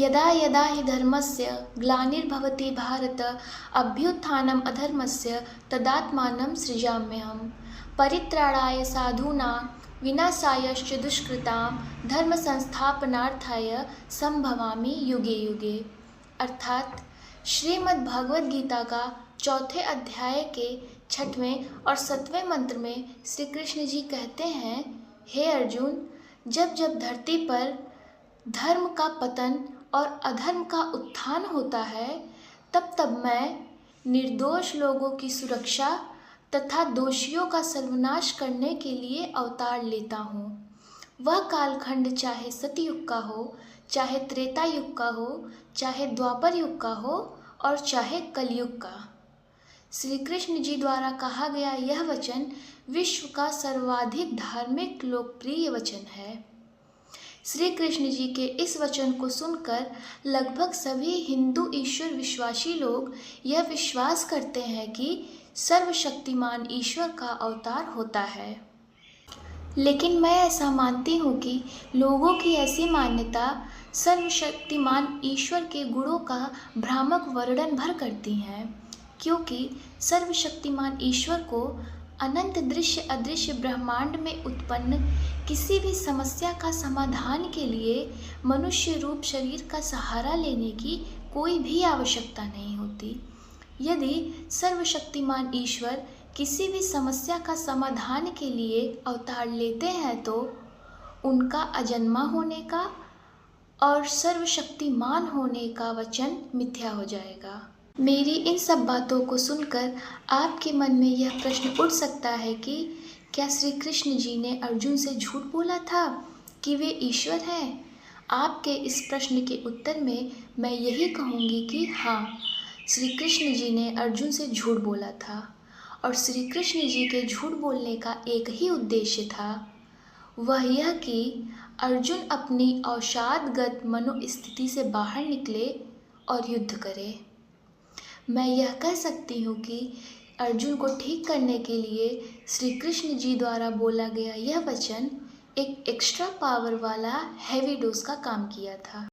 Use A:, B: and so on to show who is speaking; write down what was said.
A: यदा यदा हि धर्मस्य ग्लानिर्भवति भारत अभ्युत्थानम् अधर्मस्य तदात्मानं सृजाम्यहम् परित्राणाय साधूनां विनाशाय दुष्कृतां धर्म संस्थापनार्थाय संभवामि युगे युगे। अर्थात श्रीमद् भगवद गीता का चौथे अध्याय के 6वें और 7वें मंत्र में श्री कृष्ण जी कहते हैं, हे अर्जुन, जब जब धरती पर धर्म का पतन और अधर्म का उत्थान होता है, तब तब मैं निर्दोष लोगों की सुरक्षा तथा दोषियों का सर्वनाश करने के लिए अवतार लेता हूँ। वह कालखंड चाहे सतयुग का हो, चाहे त्रेता युग का हो, चाहे द्वापर युग का हो और चाहे कलयुग का। श्री कृष्ण जी द्वारा कहा गया यह वचन विश्व का सर्वाधिक धार्मिक लोकप्रिय वचन है। श्री कृष्ण जी के इस वचन को सुनकर लगभग सभी हिंदू ईश्वर विश्वासी लोग यह विश्वास करते हैं कि सर्वशक्तिमान ईश्वर का अवतार होता है। लेकिन मैं ऐसा मानती हूँ कि लोगों की ऐसी मान्यता सर्वशक्तिमान ईश्वर के गुणों का भ्रामक वर्णन भर करती हैं, क्योंकि सर्वशक्तिमान ईश्वर को अनंत दृश्य अदृश्य ब्रह्मांड में उत्पन्न किसी भी समस्या का समाधान के लिए मनुष्य रूप शरीर का सहारा लेने की कोई भी आवश्यकता नहीं होती। यदि सर्वशक्तिमान ईश्वर किसी भी समस्या का समाधान के लिए अवतार लेते हैं तो उनका अजन्मा होने का और सर्वशक्तिमान होने का वचन मिथ्या हो जाएगा। मेरी इन सब बातों को सुनकर आपके मन में यह प्रश्न उठ सकता है कि क्या श्री कृष्ण जी ने अर्जुन से झूठ बोला था कि वे ईश्वर हैं? आपके इस प्रश्न के उत्तर में मैं यही कहूँगी कि हाँ, श्री कृष्ण जी ने अर्जुन से झूठ बोला था और श्री कृष्ण जी के झूठ बोलने का एक ही उद्देश्य था, वह यह कि अर्जुन अपनी अवसादगत मनोस्थिति से बाहर निकले और युद्ध करे। मैं यह कह सकती हूँ कि अर्जुन को ठीक करने के लिए श्री कृष्ण जी द्वारा बोला गया यह वचन एक एक्स्ट्रा पावर वाला हैवी डोज का काम किया था।